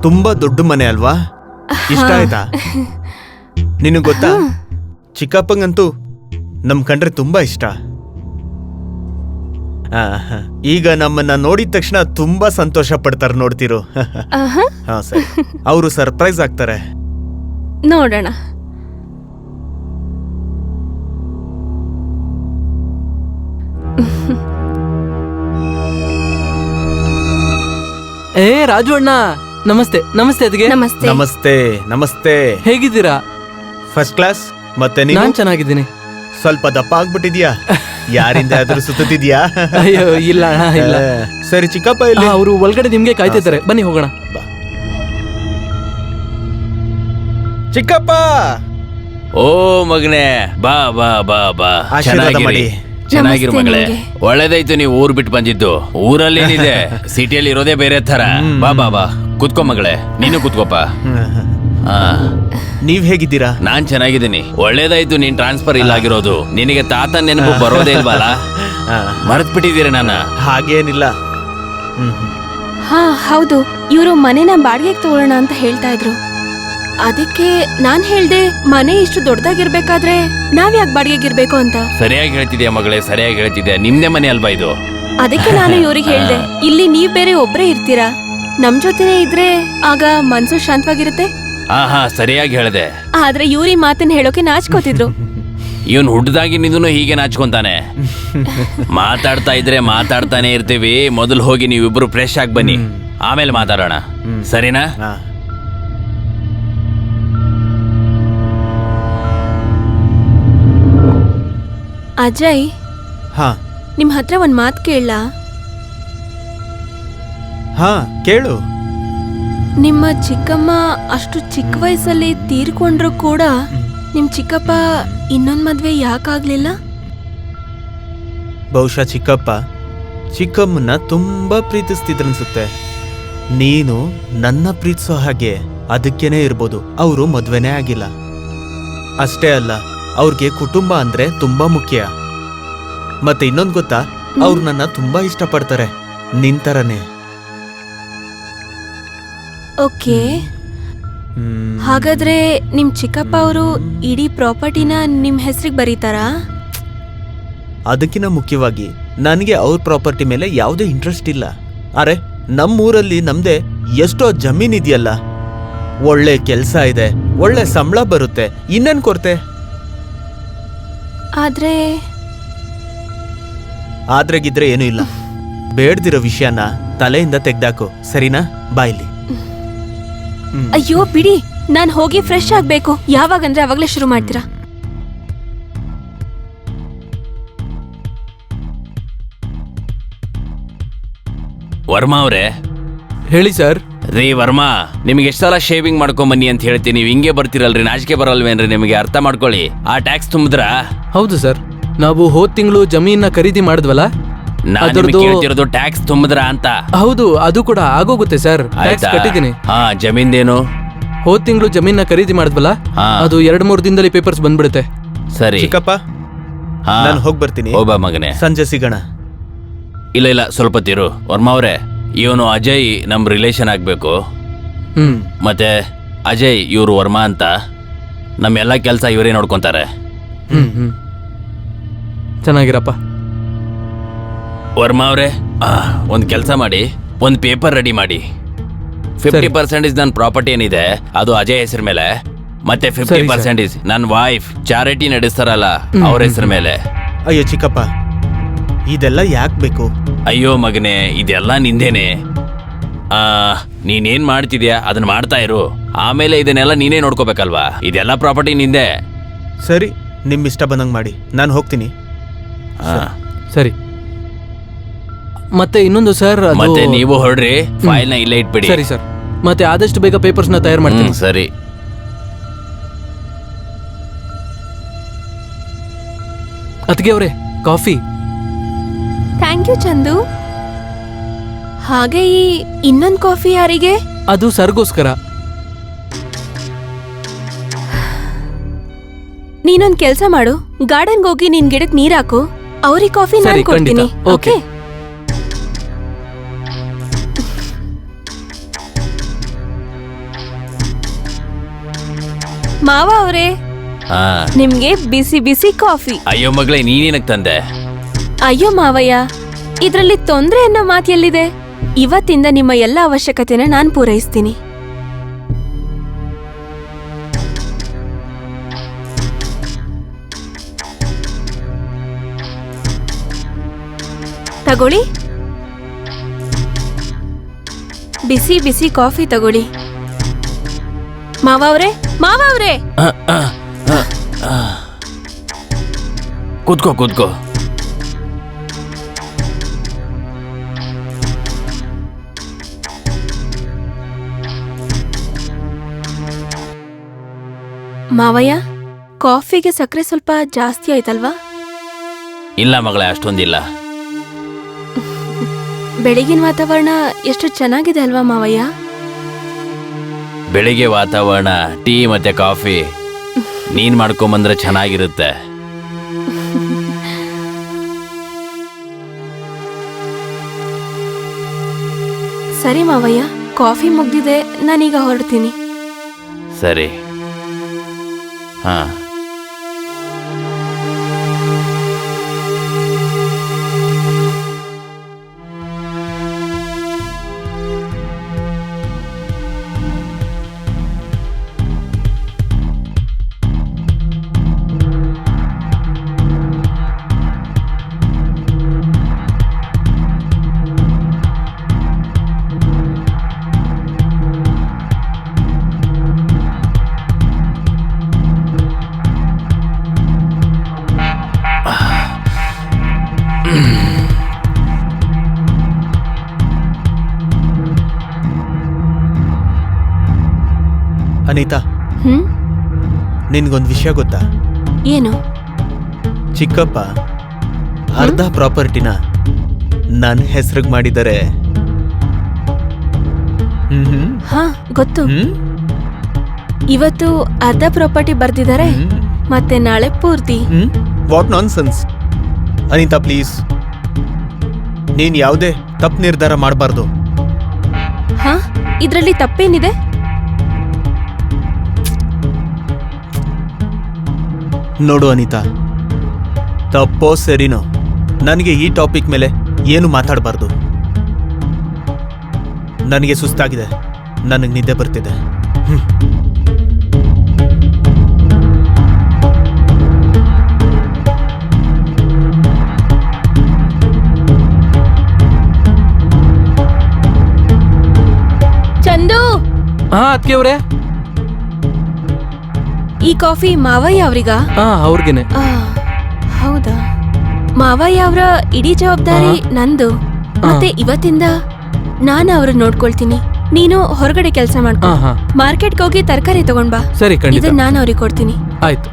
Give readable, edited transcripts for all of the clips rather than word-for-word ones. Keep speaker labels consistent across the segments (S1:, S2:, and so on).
S1: ತುಂಬಾ ದೊಡ್ಡ ಮನೆ ಅಲ್ವಾ? ಇಷ್ಟ ಆಯ್ತಾ? ನಿನಗೆ ಗೊತ್ತಾ, ಚಿಕ್ಕಪ್ಪಂಗಂತೂ ನಮ್ ಕಂಡ್ರೆ ತುಂಬಾ ಇಷ್ಟ. ಈಗ ನಮ್ಮನ್ನ ನೋಡಿದ ತಕ್ಷಣ ತುಂಬಾ ಸಂತೋಷ ಪಡ್ತಾರೆ, ನೋಡ್ತಿರು. ಹಾ ಸರಿ, ಅವರು ಸರ್ಪ್ರೈಸ್ ಆಗ್ತಾರೆ.
S2: ನೋಡೋಣ.
S3: ಏ ರಾಜು ಅಣ್ಣ, ನಮಸ್ತೆ. ನಮಸ್ತೆ ಅದಕ್ಕೆ.
S2: ನಮಸ್ತೆ.
S1: ನಮಸ್ತೆ. ನಮಸ್ತೆ.
S3: ಹೇಗಿದ್ದೀರಾ?
S1: First class. ಮತ್ತೆ
S3: ನಾನ್ ಚೆನ್ನಾಗಿದ್ದೀನಿ.
S1: ಸ್ವಲ್ಪ ದಪ್ಪ ಆಗ್ಬಿಟ್ಟಿದ್ಯಾ? ಯಾರಿಂದ ಆದ್ರೂ ಸುತ್ತಿದ್ಯಾ?
S3: ಅಯ್ಯೋ ಇಲ್ಲ ಅಣ್ಣ, ಇಲ್ಲ.
S1: ಸರಿ ಚಿಕ್ಕಪ್ಪ ಇಲ್ಲಿ.
S3: ಅವರು ಒಳಗಡೆ ನಿಮ್ಗೆ ಕಾಯ್ತಿದ್ದಾರೆ, ಬನ್ನಿ ಹೋಗೋಣ.
S1: ಚಿಕ್ಕಪ್ಪ.
S4: ಓ ಮಗನೇ, ಬಾ ಬಾ ಬಾ ಬಾ.
S1: ಆಶೀರ್ವಾದ ಮಾಡಿ.
S4: ಚೆನ್ನಾಗಿರು ಮಗಳೇ. ಒಳ್ಳೇದಾಯ್ತು ನೀವು ಊರ್ ಬಿಟ್ಟು ಬಂದಿದ್ದು. ಊರಲ್ಲೇನಿದೆ, ಸಿಟಿಯಲ್ಲಿ ಇರೋದೇ ಬೇರೆ ತರ. ಬಾ ಬಾ ಬಾ, ಕುತ್ಕೋ ಮಗಳೇ. ನೀನು ಕುತ್ಕೋಪ.
S1: ನೀವ್ ಹೇಗಿದ್ದೀರಾ?
S4: ನಾನ್ ಚೆನ್ನಾಗಿದ್ದೀನಿ. ಒಳ್ಳೇದಾಯ್ತು ನೀನ್ ಟ್ರಾನ್ಸ್ಫರ್ ಇಲ್ಲ ಆಗಿರೋದು. ನಿನಗೆ ತಾತ ನೆನಪು ಬರೋದೇ ಇಲ್ವಲ್ಲ? ಮರೆತ್ ಬಿಟ್ಟಿದ್ದೀರ ನಾನ?
S1: ಹಾಗೇನಿಲ್ಲ.
S2: ಹಾ ಹೌದು, ಇವರು ಮನೆನ ಬಾಡಿಗೆಗೆ ತಗೊಳ್ಳೋಣ ಅಂತ ಹೇಳ್ತಾ ಇದ್ರು. ಅದಕ್ಕೆ ನಾನ್ ಹೇಳ್ದೆ, ಮನೆ ಇಷ್ಟು ದೊಡ್ಡದಾಗಿರ್ಬೇಕಾದ್ರೆ ನಾವ್ ಯಾಕೆ ಬಾಡಿಗೆಗಿರ್ಬೇಕು ಅಂತ.
S4: ಸರಿಯಾಗಿ ಹೇಳ್ತಿದ್ಯಾ ಮಗಳೇ, ಸರಿಯಾಗಿ ಹೇಳ್ತಿದ್ಯಾ. ನಿಮ್ದೇ ಮನೆ ಅಲ್ವಾ ಇದು?
S2: ಅದಕ್ಕೆ ನಾನು ಇವ್ರಿಗೆ ಹೇಳ್ದೆ, ಇಲ್ಲಿ ನೀವ್ ಬೇರೆ ಒಬ್ರೇ ಇರ್ತೀರಾ, ನಮ್ ಜೊತೆನೆ ಇದ್ರೆ ಆಗ ಮನ್ಸು ಶಾಂತವಾಗಿರುತ್ತೆ.
S4: ಹಾ ಸರಿಯಾಗಿ ಹೇಳ್ದೆ.
S2: ಆದ್ರೆ ಇವ್ರಿ ಮಾತನ್ನ ಹೇಳೋಕೆ ನಾಚ್ಕೋತಿದ್ರು.
S4: ಇವನ್ ಹುಡ್ದಾಗಿನಿಂದನು ಹೀಗೆ ನಾಚ್ಕೊಂತಾನೆ. ಮಾತಾಡ್ತಾ ಇದ್ರೆ ಮಾತಾಡ್ತಾನೆ ಇರ್ತೀವಿ. ಮೊದಲು ಹೋಗಿ ನೀವಿಬ್ರು ಫ್ರೆಶ್ ಆಗಿ ಬನ್ನಿ, ಆಮೇಲೆ ಮಾತಾಡೋಣ, ಸರಿನಾ?
S2: ಅಜಯ್,
S1: ಹಾ
S2: ನಿಮ್ ಹತ್ರ ಒಂದ್ ಮಾತ್ ಕೇಳಲಾ?
S1: ಹಾ ಕೇಳು.
S2: ನಿಮ್ಮ ಚಿಕ್ಕಮ್ಮ ಅಷ್ಟು ಚಿಕ್ಕ ವಯಸ್ಸಲ್ಲಿ ತೀರ್ಕೊಂಡ್ರು ಕೂಡ ನಿಮ್ ಚಿಕ್ಕಪ್ಪ ಇನ್ನೊಂದ್ ಮದ್ವೆ ಯಾಕಾಗ್ಲಿಲ್ಲ?
S1: ಬಹುಶಃ ಚಿಕ್ಕಪ್ಪ ಚಿಕ್ಕಮ್ಮನ್ನ ತುಂಬಾ ಪ್ರೀತಿಸ್ತಿದ್ರನ್ಸುತ್ತೆ. ನೀನು ನನ್ನ ಪ್ರೀತಿಸೋ ಹಾಗೆ ಅದಕ್ಕೇನೆ ಇರ್ಬೋದು ಅವರು ಮದ್ವೆನೇ ಆಗಿಲ್ಲ. ಅಷ್ಟೇ ಅಲ್ಲ, ಅವ್ರಿಗೆ ಕುಟುಂಬ ಅಂದ್ರೆ ತುಂಬಾ ಮುಖ್ಯ. ಮತ್ತೆ ಇನ್ನೊಂದ್ ಗೊತ್ತಾ, ಅವ್ರು ನನ್ನ ತುಂಬಾ ಇಷ್ಟಪಡ್ತಾರೆ, ನಿಂತರನೇ.
S2: ಓಕೆ, ಹಾಗಾದ್ರೆ ನಿಮ್ ಚಿಕ್ಕಪ್ಪ ಅವರು ಇಡೀ ಪ್ರಾಪರ್ಟಿನ ನಿಮ್ ಹೆಸರಿಗೆ ಬರೀತಾರಾ?
S1: ಅದಕ್ಕಿಂತ ಮುಖ್ಯವಾಗಿ ನನಗೆ ಅವ್ರ ಪ್ರಾಪರ್ಟಿ ಮೇಲೆ ಯಾವುದೇ ಇಂಟ್ರೆಸ್ಟ್ ಇಲ್ಲ. ಅರೆ, ನಮ್ಮೂರಲ್ಲಿ ನಮ್ದೇ ಎಷ್ಟೋ ಜಮೀನ್ ಇದೆಯಲ್ಲ, ಒಳ್ಳೆ ಕೆಲ್ಸ ಇದೆ, ಒಳ್ಳೆ ಸಂಬಳ ಬರುತ್ತೆ, ಇನ್ನೇನ್ ಕೊರತೆ? ಆದ್ರೆಗಿದ್ರೆ ಏನೂ ಇಲ್ಲ. ಬೇಡ್ದಿರೋ ವಿಷಯನ ತಲೆಯಿಂದ ತೆಗ್ದಾಕು, ಸರಿನಾ? ಬಾಯ್ಲಿ.
S2: ಅಯ್ಯೋ ಬಿಡಿ, ನಾನ್ ಹೋಗಿ ಫ್ರೆಶ್ ಆಗ್ಬೇಕು. ಯಾವಾಗಂದ್ರೆ ಅವಾಗ್ಲೇ ಶುರು ಮಾಡ್ತೀರಾ?
S4: ವರ್ಮಾ ಅವ್ರೆ.
S3: ಹೇಳಿ ಸರ್.
S4: ರೀ ವರ್ಮಾ, ನಿಮ್ಗೆ ಎಷ್ಟ್ ಸಲ ಶೇವಿಂಗ್ ಮಾಡ್ಕೊಂಡ್ ಬನ್ನಿ ಅಂತ ಹೇಳ್ತೀನಿ, ನೀವು ಹಿಂಗೆ ಬರ್ತಿರಲ್ರಿ, ನಾಚಿಕೆ ಬರಲ್ವೇನ್ರಿ ನಿಮಗೆ? ಅರ್ಥ ಮಾಡ್ಕೊಳ್ಳಿ. ಆ ಟ್ಯಾಕ್ಸ್ ತುಂಬಿದ್ರಾ?
S3: ಹೌದು ಸರ್, ನಾವು ಹೋದ್ ತಿಂಗಳು ಜಮೀನ ಖರೀದಿ ಮಾಡಿದ್ವಲ್ಲ,
S4: ಕೇಳ್ತಿರೋದು ಟ್ಯಾಕ್ಸ್ ತುಂಬಿದ್ರಾ ಅಂತ.
S3: ಹೌದು, ಅದು ಕೂಡ ಆಗೋಗುತ್ತೆ ಸರ್. ಟ್ಯಾಕ್ಸ್ ಕಟ್ಟಿದ್ದೀನಿ.
S4: ಹಾ, ಜಮೀನ್ದೇನು?
S3: ಹೋದ್ ತಿಂಗಳು ಜಮೀನ ಖರೀದಿ ಮಾಡಿದ್ವಲ್ಲ, ಅದು 2-3 ದಿನದಲ್ಲಿ ಪೇಪರ್ಸ್ ಬಂದ್ಬಿಡುತ್ತೆ.
S4: ಸರಿ
S1: ಚಿಕ್ಕಪ್ಪ, ನಾನು ಹೋಗಿ ಬರ್ತೀನಿ.
S4: ಹೋಗ್ಬಾ ಮಗನೇ,
S1: ಸಂಜೆ ಸಿಗೋಣ.
S4: ಇಲ್ಲ ಸ್ವಲ್ಪ ತಿರು. ವರ್ಮಾ ಅವ್ರೆ, ಇವನು ಅಜಯ್ ನಮ್ ರಿಲೇಷನ್ ಆಗ್ಬೇಕು. ಮತ್ತೆ ಅಜಯ್ ಇವ್ರು ವರ್ಮಾ ಅಂತ. ನಮ್ಮೆಲ್ಲ ಕೆಲಸ ಇವರೇ ನೋಡ್ಕೊಂತಾರೆ.
S3: ಚೆನ್ನಾಗಿರಪ್ಪ.
S4: ವರ್ಮಾ ಅವ್ರೆ, ಒಂದ್ ಕೆಲಸ ಮಾಡಿ, ಒಂದ್ ಪೇಪರ್ ರೆಡಿ ಮಾಡಿ. 50% ನನ್ನ ಪ್ರಾಪರ್ಟಿ ಏನಿದೆ ಅದು ಅಜಯ್ ಹೆಸರ ಮೇಲೆ, ಮತ್ತೆ 50% ನನ್ನ ವೈಫ್ ಚಾರಿಟಿ ನಡೆಸ್ತಾರಲ್ಲ ಅವ್ರ ಹೆಸರ ಮೇಲೆ.
S1: ಅಯ್ಯೋ ಚಿಕ್ಕಪ್ಪ, ಇದೆಲ್ಲ ಯಾಕೆ ಬೇಕು?
S4: ಅಯ್ಯೋ ಮಗನೇ, ಇದೆಲ್ಲ ನಿಂದೇನೆ. ನೀನೇನ್ ಮಾಡ್ತಿದ್ಯಾ ಅದನ್ನ ಮಾಡ್ತಾ ಇರು, ಆಮೇಲೆ ಇದನ್ನೆಲ್ಲ ನೀನೇ ನೋಡ್ಕೋಬೇಕಲ್ವಾ. ಇದೆಲ್ಲ ಪ್ರಾಪರ್ಟಿ ನಿಂದೆ.
S1: ಸರಿ, ನಿಮ್ ಇಷ್ಟ ಬಂದಂಗ್ ಮಾಡಿ, ನಾನು ಹೋಗ್ತೀನಿ.
S3: ಸರಿ. ಮತ್ತೆ ಇನ್ನೊಂದು ಸರ್,
S4: ಮತ್ತೆ ನೀವು ಹೊರಡ್ರಿ, ಫೈಲ್ ನ ಇಲ್ಲೇ ಇಟ್ಬಿಡಿ.
S3: ಸರಿ ಸರ್, ಮತ್ತೆ ಆದಷ್ಟು ಬೇಗ ಪೇಪರ್ಸ್ ನ ತಯಾರು ಮಾಡ್ತೀನಿ.
S4: ಸರಿ.
S3: ಅದಕ್ಕೆ ಅವರೇ ಕಾಫಿ.
S2: Thank you Chandu. ಹಾಗೆ ಈ ಇನ್ನೊಂದು ಕಾಫಿ ಯಾರಿಗೆ?
S3: ಅದು ಸರ್ಗೋಸ್ಕರ.
S2: ನೀನೊಂದ್ ಕೆಲ್ಸ ಮಾಡು, ಗಾರ್ಡನ್ಗೆ ಹೋಗಿ ನಿನ್ ಗಿಡಕ್ ನೀರ್ ಹಾಕು, ಅವ್ರಿಗೆ ಕಾಫಿ ನಾನು ಕೊಡ್ತೀನಿ. ಓಕೆ? ಮಾವ ಅವರೇ,
S4: ಹಾ
S2: ನಿಮ್ಗೆ ಬಿಸಿ ಬಿಸಿ ಕಾಫಿ.
S4: ಅಯ್ಯೋ ಮಗಳೇ, ನೀನೇನಕ್ ತಂದೆ?
S2: ಅಯ್ಯೋ ಮಾವಯ್ಯ, ಇದ್ರಲ್ಲಿ ತೊಂದ್ರೆ ಅನ್ನೋ ಮಾತು ಎಲ್ಲಿದೆ? ಇವತ್ತಿಂದ ನಿಮ್ಮ ಎಲ್ಲ ಅವಶ್ಯಕತೆನ ನಾನ್ ಪೂರೈಸ್ತೀನಿ. ತಗೊಳ್ಳಿ, ಬಿಸಿ ಬಿಸಿ ಕಾಫಿ ತಗೊಳ್ಳಿ. ಮಾವ ಅವ್ರೆ, ಮಾವ ಅವ್ರೆ,
S4: ಕೂತ್ಕೋ ಕೂತ್ಕೋ.
S2: ಮಾವಯ್ಯ, ಕಾಫಿಗೆ ಸಕ್ಕರೆ ಸ್ವಲ್ಪ ಜಾಸ್ತಿ ಆಯ್ತಲ್ವಾ?
S4: ಇಲ್ಲ ಮಗಳೇ, ಅಷ್ಟೊಂದಿಲ್ಲ.
S2: ಬೆಳಗಿನ ವಾತಾವರಣ ಎಷ್ಟು ಚೆನ್ನಾಗಿದೆ ಅಲ್ವಾ ಮಾವಯ್ಯ?
S4: ಬೆಳಿಗ್ಗೆ ವಾತಾವರಣ, ಟೀ ಮತ್ತೆ ಕಾಫಿ ನೀನ್ ಮಾಡ್ಕೊಂಬಂದ್ರೆ ಚೆನ್ನಾಗಿರುತ್ತೆ.
S2: ಸರಿ ಮಾವಯ್ಯ, ಕಾಫಿ ಮುಗ್ದಿದೆ, ನಾನೀಗ ಹೊರಡ್ತೀನಿ.
S4: ಸರಿ. ಹಾ
S1: ಅನಿತಾ,
S2: ಹ್ಮ್,
S1: ನಿನ್ಗೊಂದು ವಿಷಯ ಗೊತ್ತಾ?
S2: ಏನು?
S1: ಚಿಕ್ಕಪ್ಪ ಅರ್ಧ ಪ್ರಾಪರ್ಟಿನ ನನ್ನ ಹೆಸರಿಗೆ ಮಾಡಿದ್ದಾರೆ.
S2: ಹಾ, ಗೊತ್ತು. ಇವತ್ತು ಅರ್ಧ ಪ್ರಾಪರ್ಟಿ ಬರ್ದಿದ್ದಾರೆ, ಮತ್ತೆ ನಾಳೆ ಪೂರ್ತಿ.
S1: What non sense. Anita please, ನೀನ್ ಯಾವುದೇ ತಪ್ಪು ನಿರ್ಧಾರ ಮಾಡಬಾರ್ದು.
S2: ಹಾ, ಇದ್ರಲ್ಲಿ ತಪ್ಪೇನಿದೆ?
S1: ನೋಡು ಅನಿತಾ, ತಪ್ಪೋ ಸರಿನೋ ನನಗೆ ಈ ಟಾಪಿಕ್ ಮೇಲೆ ಏನು ಮಾತಾಡಬಾರ್ದು. ನನಗೆ ಸುಸ್ತಾಗಿದೆ, ನನಗೆ ನಿದ್ದೆ ಬರ್ತಿದೆ.
S2: ಚಂದು,
S3: ಹಾ ಅದಕ್ಕೆ ಅವ್ರೆ.
S2: ಈ ಕಾಫಿ ಮಾವಯ್ಯ ಅವ್ರಿಗ?
S3: ಹಾ ಅವ್ರಿಗೇನೆ.
S2: ಹೌದಾ? ಮಾವಯ್ಯ ಅವರ ಇಡೀ ಜವಾಬ್ದಾರಿ ನಂದು. ಮತ್ತೆ ಇವತ್ತಿಂದ ನಾನು ಅವ್ರನ್ನ ನೋಡ್ಕೊಳ್ತೀನಿ. ನೀನು ಹೊರಗಡೆ ಕೆಲಸ ಮಾಡ್ಕೊ. ಮಾರ್ಕೆಟ್ಗೆ ಹೋಗಿ ತರಕಾರಿ ತಗೊಂಡ್ ಬಾ.
S3: ಸರಿ, ಖಂಡಿತ.
S2: ಇದನ್ನ ನಾನು ಅವ್ರಿಗೆ ಕೊಡ್ತೀನಿ.
S3: ಆಯ್ತು.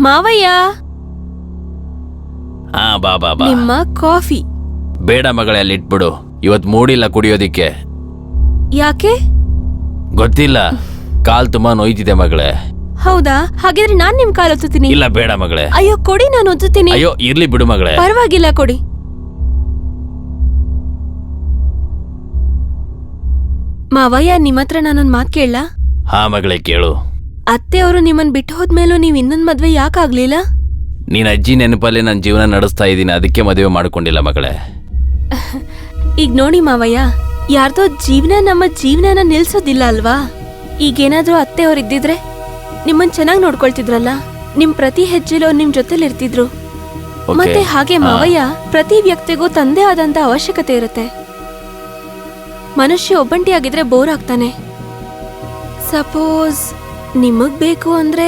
S2: ಮಾವಯ್ಯ,
S4: ಹಾ ಬಾ ಬಾ ಬಾ.
S2: ನಿಮ್ಮ ಕಾಫಿ.
S4: ಬೇಡ ಮಗಳೇ, ಅಲ್ಲಿ ಇಟ್ಬಿಡು. ಇವತ್ ಮೂಡಿಲ್ಲ ಕುಡಿಯೋದಿಕ್ಕೆ.
S2: ಯಾಕೆ?
S4: ಗೊತ್ತಿಲ್ಲ, ಕಾಲ್ ತುಂಬಾ ನೋಯ್ತಿದೆ ಮಗಳೇ.
S2: ಹೌದಾ? ಹಾಗಿದ್ರೆ ನಾನ್ ನಿಮ್ ಕಾಲ್ ಒತ್ತುತ್ತೀನಿ.
S4: ಇಲ್ಲ ಬೇಡ ಮಗಳೇ.
S2: ಅಯ್ಯೋ ಕೊಡಿ, ನಾನು ಒತ್ತುತ್ತೀನಿ.
S4: ಅಯ್ಯೋ ಇರ್ಲಿ ಬಿಡು ಮಗಳೇ.
S2: ಪರವಾಗಿಲ್ಲ, ಕೊಡಿ. ಮಾವಯ್ಯ, ನಿಮ್ಮತ್ರ ನಾನೊಂದ್ ಮಾತ್ ಕೇಳಲಾ?
S4: ಹಾ ಮಗಳೇ, ಕೇಳು.
S2: ಅತ್ತೆ ಅವರು ನಿಮ್ಮನ್ ಬಿಟ್ಟು ಹೋದ್ಮೇಲೂ ನೀವ್ ಇನ್ನೊಂದ್ ಮದ್ವೆ ಯಾಕಾಗ್ಲಿಲ್ಲ?
S4: ನೀನ್ ಅಜ್ಜಿ ನೆನಪಲ್ಲಿ ನನ್ನ ಜೀವನ ನಡೆಸ್ತಾ ಇದ್ದೀನಿ, ಅದಕ್ಕೆ ಮದುವೆ ಮಾಡ್ಕೊಂಡಿಲ್ಲ ಮಗಳೇ.
S2: ಈಗ ನೋಡಿ ಮಾವಯ್ಯ, ಯಾರ್ದೋ ಜೀವನ ನಮ್ಮ ಜೀವನನ ನಿಲ್ಸೋದಿಲ್ಲ ಅಲ್ವಾ? ಈಗೇನಾದ್ರೂ ಅತ್ತೆ ಅವ್ರು ಇದ್ದಿದ್ರೆ ನಿಮ್ಮನ್ ಚೆನ್ನಾಗಿ ನೋಡ್ಕೊಳ್ತಿದ್ರಲ್ಲ, ನಿಮ್ ಪ್ರತಿ ಹೆಜ್ಜೆಲೋ ನಿಮ್ ಜೊತೆಲಿ ಇರ್ತಿದ್ರು. ಮತ್ತೆ ಹಾಗೆ ಮಾವಯ್ಯ, ಪ್ರತಿ ವ್ಯಕ್ತಿಗೂ ತಂದೆ ಆದಂತ ಅವಶ್ಯಕತೆ ಇರುತ್ತೆ. ಮನುಷ್ಯ ಒಬ್ಬಂಟಿಯಾಗಿದ್ರೆ ಬೋರ್ ಆಗ್ತಾನೆ. ಸಪೋಸ್ ನಿಮಗ್ ಬೇಕು ಅಂದ್ರೆ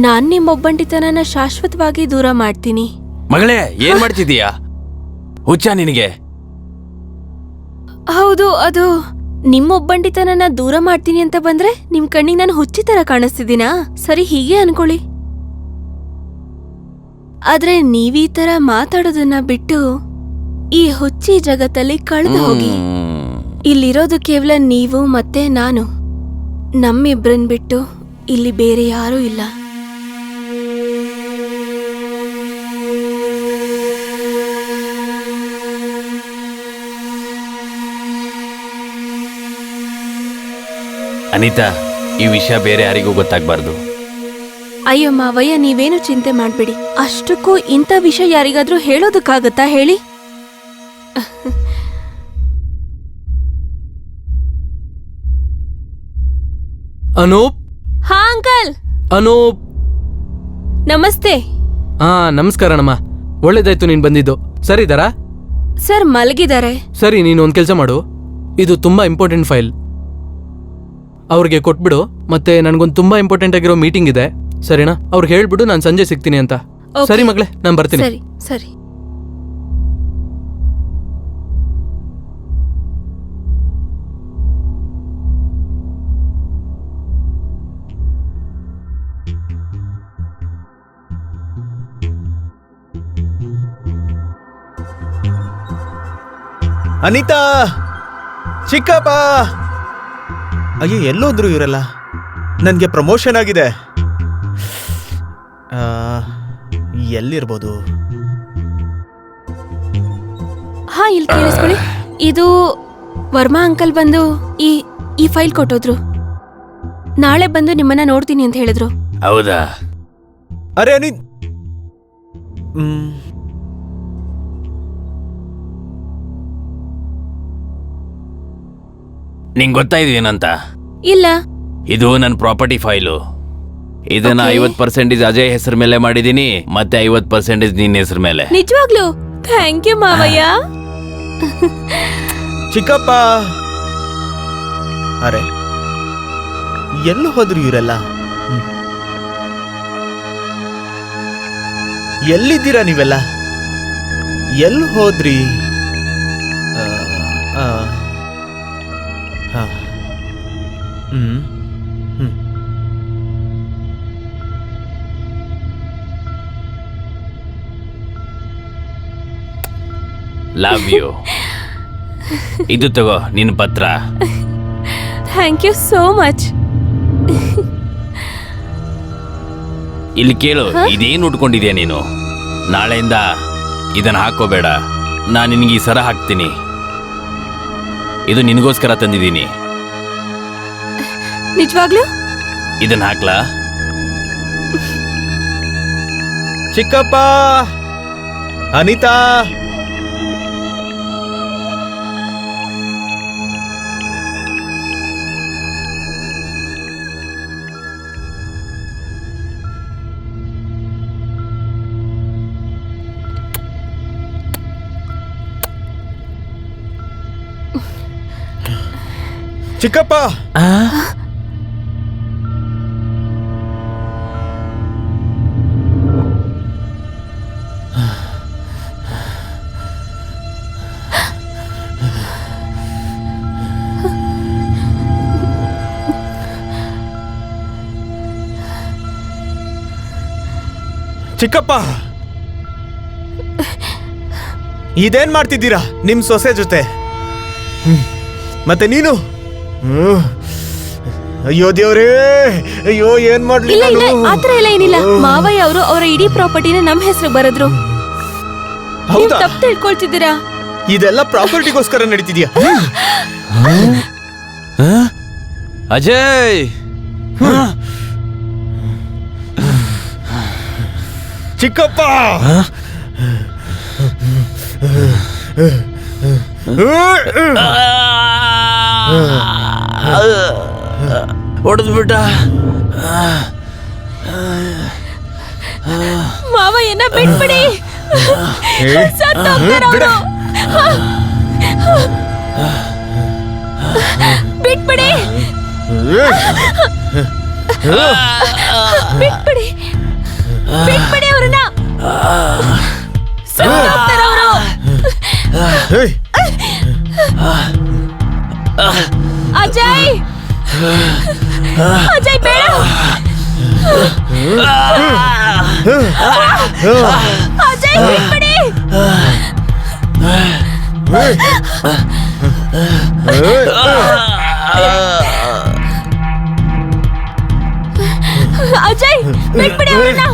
S2: ನಾನ್ ನಿಮ್ ಒಬ್ಬಂಟಿತನನ ಶಾಶ್ವತವಾಗಿ ದೂರ ಮಾಡ್ತೀನಿ.
S4: ಮಗಳೇ, ಏನ್ ಮಾಡ್ತಿದೀಯಾ? ಹುಚ್ಚ ನಿನಗೆ?
S2: ಹೌದು, ಅದು ನಿಮ್ಮೊಬ್ಬಂಟಿತನನ್ನ ದೂರ ಮಾಡ್ತೀನಿ ಅಂತ ಬಂದ್ರೆ ನಿಮ್ ಕಣ್ಣಿಗೆ ನಾನು ಹುಚ್ಚಿ ತರ ಕಾಣಿಸ್ತಿದ್ದೀನಾ? ಸರಿ, ಹೀಗೆ ಅನ್ಕೊಳ್ಳಿ. ಆದ್ರೆ ನೀವೀ ತರ ಮಾತಾಡೋದನ್ನ ಬಿಟ್ಟು ಈ ಹುಚ್ಚಿ ಜಗತ್ತಲ್ಲಿ ಕಳೆದು ಹೋಗಿ. ಇಲ್ಲಿರೋದು ಕೇವಲ ನೀವು ಮತ್ತೆ ನಾನು. ನಮ್ಮಿಬ್ರನ್ ಬಿಟ್ಟು ಇಲ್ಲಿ ಬೇರೆ ಯಾರೂ ಇಲ್ಲ.
S4: ಅನಿತಾ, ಈ ವಿಷಯ ಬೇರೆ ಯಾರಿಗೂ ಗೊತ್ತಾಗ್ಬಾರ್ದು.
S2: ಅಯ್ಯೋ ಮಾವಯ್ಯ, ನೀವೇನು ಚಿಂತೆ ಮಾಡ್ಬೇಡಿ. ಅಷ್ಟಕ್ಕೂ ಇಂಥ ವಿಷಯ ಯಾರಿಗಾದ್ರೂ ಹೇಳೋದಕ್ಕಾಗತ್ತಾ ಹೇಳಿ?
S3: ಅನೂಪ್,
S2: ಹಾ ಅಂಕಲ್,
S3: ಅನೂಪ್.
S2: ನಮಸ್ತೆ.
S3: ಹಾ, ನಮಸ್ಕಾರಣ್ಣಮ್ಮ. ಒಳ್ಳೇದಾಯ್ತು ನೀನ್ ಬಂದಿದ್ದು. ಸರಿ ಇದಾರಾ?
S2: ಸರ್ ಮಲಗಿದ್ದಾರೆ.
S3: ಸರಿ, ನೀನು ಒಂದ್ ಕೆಲಸ ಮಾಡು. ಇದು ತುಂಬಾ ಇಂಪಾರ್ಟೆಂಟ್ ಫೈಲ್. ಅವ್ರಿಗೆ ಕೊಟ್ಬಿಡು. ಮತ್ತೆ ನನ್ಗೊಂದು ತುಂಬಾ ಇಂಪಾರ್ಟೆಂಟ್ ಆಗಿರೋ ಮೀಟಿಂಗ್ ಇದೆ. ಸರಿನಾ? ಅವ್ರಿಗೆ ಹೇಳ್ಬಿಡು ನಾನು ಸಂಜೆ ಸಿಗ್ತೀನಿ ಅಂತ.
S2: Okay.
S3: ಸರಿ ಮಗಳೇ, ನಾನು ಬರ್ತೀನಿ.
S2: ಸರಿ ಸರಿ.
S1: ಅನಿತಾ, ಚಿಕ್ಕಪ್ಪ. ಅಯ್ಯೋ, ಎಲ್ಲೋದ್ರು ಇವರೆಲ್ಲ? ನನಗೆ ಪ್ರಮೋಷನ್ ಆಗಿದೆ. ಎಲ್ಲಿರ್ಬೋದು?
S2: ಹಾ, ಇಲ್ಲಿ ಕೇಳಿಸ್ಕೊಳ್ಳಿ. ಇದು ವರ್ಮಾ ಅಂಕಲ್ ಬಂದು ಈ ಫೈಲ್ ಕೊಟ್ಟೋದ್ರು. ನಾಳೆ ಬಂದು ನಿಮ್ಮನ್ನ ನೋಡ್ತೀನಿ ಅಂತ ಹೇಳಿದ್ರು.
S4: ಹೌದಾ?
S1: ಅರೆ ಅನಿ,
S4: ನಿಂಗೆ ಗೊತ್ತಾಯ್ತು ಏನಂತ?
S2: ಇಲ್ಲ.
S4: ಇದು ನನ್ನ ಪ್ರಾಪರ್ಟಿ ಫೈಲು. ಇದನ್ನ
S2: Okay.
S4: 50% ಅಜಯ್ ಹೆಸರು ಮೇಲೆ ಮಾಡಿದೀನಿ, ಮತ್ತೆ 50% ನಿನ್ನ ಹೆಸರು ಮೇಲೆ.
S2: ನಿಜವಾಗ್ಲು? ಥ್ಯಾಂಕ್ ಯು ಮಾವಯ್ಯ.
S1: ಚಿಕ್ಕಪ್ಪ. ಅರೆ, ಎಲ್ಲೂ ಹೋದ್ರು ಇವರೆಲ್ಲ? ಎಲ್ಲಿದ್ದೀರಾ ನೀವೆಲ್ಲ? ಎಲ್ಲಿ ಹೋದ್ರಿ?
S4: Love you. ಇದು ತಗೋ ನಿನ್ನ ಪತ್ರ.
S2: Thank you so much.
S4: ಇಲ್ಲಿ ಕೇಳು, ಇದೇನು ಉಟ್ಕೊಂಡಿದ್ಯಾ ನೀನು? ನಾಳೆಯಿಂದ ಇದನ್ನ ಹಾಕೋಬೇಡ. ನಾನು ನಿನಗೆ ಈ ಸರ ಹಾಕ್ತೀನಿ. ಇದು ನಿನಗೋಸ್ಕರ ತಂದಿದ್ದೀನಿ.
S2: ನಿಜವಾಗ್ಲು?
S4: ಇದನ್ನ ಹಾಕ್ಲಾ?
S1: ಚಿಕ್ಕಪ್ಪ, ಅನಿತಾ. ಚಿಕ್ಕಪ್ಪ. ಚಿಕ್ಕಪ್ಪ, ಇದೇನ್ ಮಾಡ್ತಿದ್ದೀರಾ ನಿಮ್ ಸೊಸೆ ಜೊತೆ? ಮತ್ತೆ ನೀನು? ಅಯ್ಯೋ ದೇವ್ರೇ, ಅಯ್ಯೋ ಏನ್ ಮಾಡ್ಲಿ?
S2: ಇಲ್ಲ ಇಲ್ಲ, ಆತರ ಎಲ್ಲ ಏನಿಲ್ಲ. ಮಾವಯ್ಯ ಅವರು ಅವರ ಇಡೀ ಪ್ರಾಪರ್ಟಿನ ನಮ್ಮ ಹೆಸರು ಬರೆದ್ರು. ನೀವು
S1: ಹೌದಾ?
S2: ತಪ್ಪು ತಿಳ್ಕೊಳ್ತಿದ್ದೀರಾ.
S1: ಇದೆಲ್ಲ ಪ್ರಾಪರ್ಟಿಗೋಸ್ಕರ ನಡೀತಿದ್ಯಾ?
S4: ಅಜಯ್,
S1: ಚಿಕ್ಕಪ್ಪ.
S4: ಹೊಡೆದ್ಬಿಟ್ಟ.
S2: ಮಾವಯ್ಯನ ಬಿಟ್ಬಿಡಿ. ಸತ್ತೋಗ್ತಾರೆ ಅವ್ರು. ಬಿಟ್ಬಿಡಿ, ಬಿಟ್ಬಿಡಿ, ಬಿಟ್ಬಿಡಿ ಅವ್ರನ್ನ. ಸತ್ತೋಗ್ತಾರೆ ಅವರು. ಅಜಯ್ ಅಜಯ್ ಬೇಡ ಅಜಯ್ ಬಿಟ್ಬಿಡಿ ಅಜಯ್ ಬಿಟ್ಬಿಡಿ ಅವ್ರನ್ನ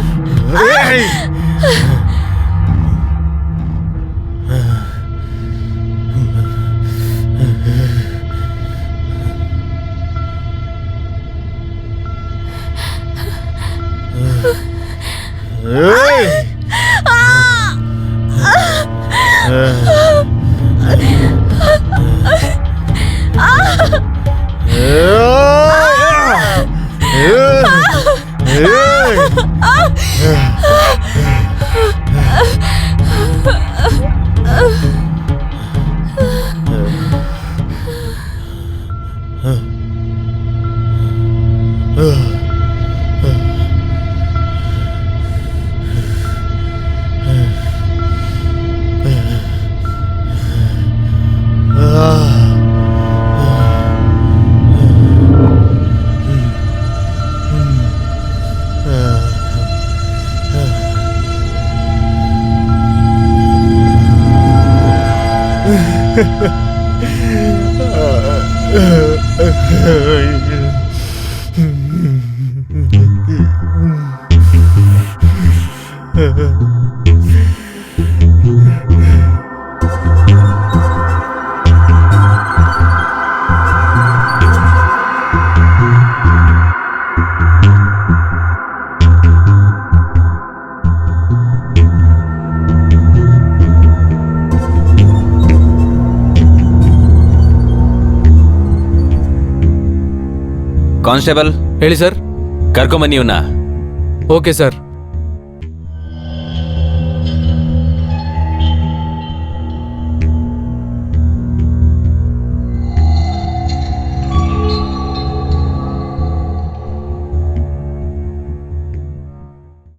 S4: ಕಾನ್ಸ್ಟೇಬಲ್
S3: ಹೇಳಿ ಸರ್.
S4: ಕರ್ಕೊಂಬನ್ನಿ ಇವನ್ನ.
S3: Okay sir.